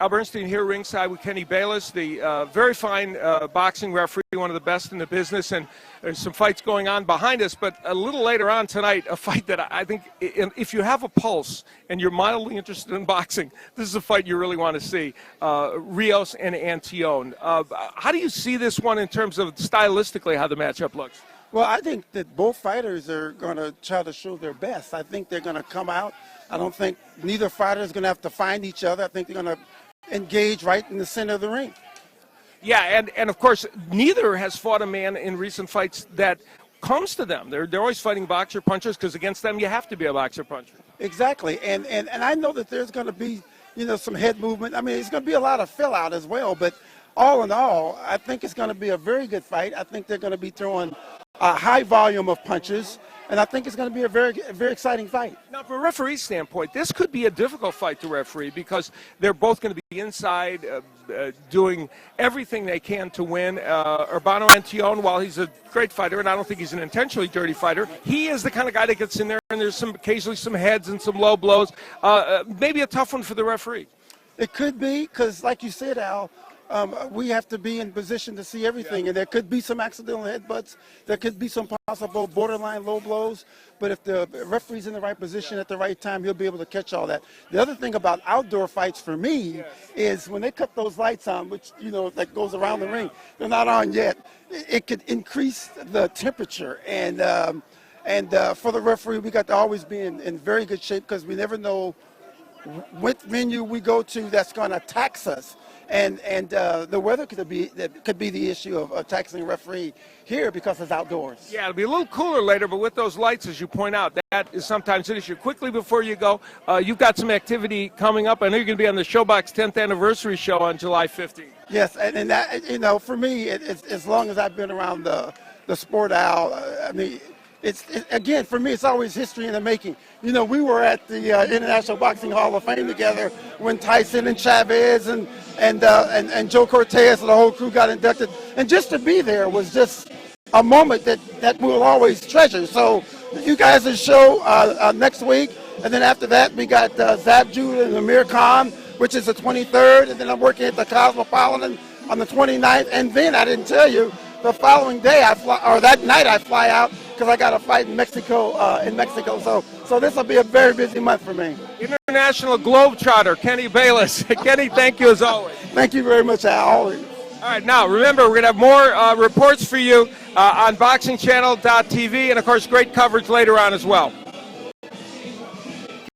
Al Bernstein here ringside with Kenny Bayless, the very fine boxing referee, one of the best in the business, and there's some fights going on behind us. But a little later on tonight, a fight that I think if you have a pulse and you're mildly interested in boxing, this is a fight you really want to see, Rios and Antillion. How do you see this one in terms of stylistically how the matchup looks? Well, I think that both fighters are going to try to show their best. I think they're going to come out. I don't think neither fighter is going to have to find each other. I think they're going to engage right in the center of the ring. Yeah, and of course, neither has fought a man in recent fights that comes to them. They're always fighting boxer punchers because against them you have to be a boxer puncher. Exactly, and I know that there's going to be, some head movement. I mean, it's going to be a lot of fill out as well, but all in all, I think it's going to be a very good fight. I think they're going to be throwing a high volume of punches, and I think it's going to be a very exciting fight. Now, from a referee's standpoint, this could be a difficult fight to referee because they're both going to be inside doing everything they can to win. Urbano Antillion, while he's a great fighter, and I don't think he's an intentionally dirty fighter, he is the kind of guy that gets in there, and there's occasionally some heads and some low blows. Maybe a tough one for the referee. It could be because, like you said, Al, we have to be in position to see everything, and there could be some accidental headbutts. There could be some possible borderline low blows, but if the referee's in the right position at the right time, he'll be able to catch all that. The other thing about outdoor fights for me is when they cut those lights on, which, that goes around the ring, they're not on yet, it could increase the temperature. And for the referee, we got to always be in very good shape because we never know what venue we go to that's going to tax us. And the weather could be the issue of taxing a referee here because it's outdoors. Yeah, it'll be a little cooler later, but with those lights, as you point out, that is sometimes an issue. Quickly before you go, you've got some activity coming up. I know you're going to be on the Showbox 10th anniversary show on July 15th. Yes, and that, for me, it's as long as I've been around the sport, Al, I mean, again, for me, it's always history in the making. We were at the International Boxing Hall of Fame together when Tyson and Chavez and Joe Cortez and the whole crew got inducted. And just to be there was just a moment that we'll always treasure. So you guys will show next week. And then after that, we got Zab Judah and Amir Khan, which is the 23rd. And then I'm working at the Cosmopolitan on the 29th. And then I didn't tell you, the following day that night I fly out because I got a fight in Mexico. So this will be a very busy month for me. International Globetrotter, Kenny Bayless. Kenny, thank you as always. Thank you very much, Al. Always. All right, now remember, we're going to have more reports for you on BoxingChannel.tv and, of course, great coverage later on as well.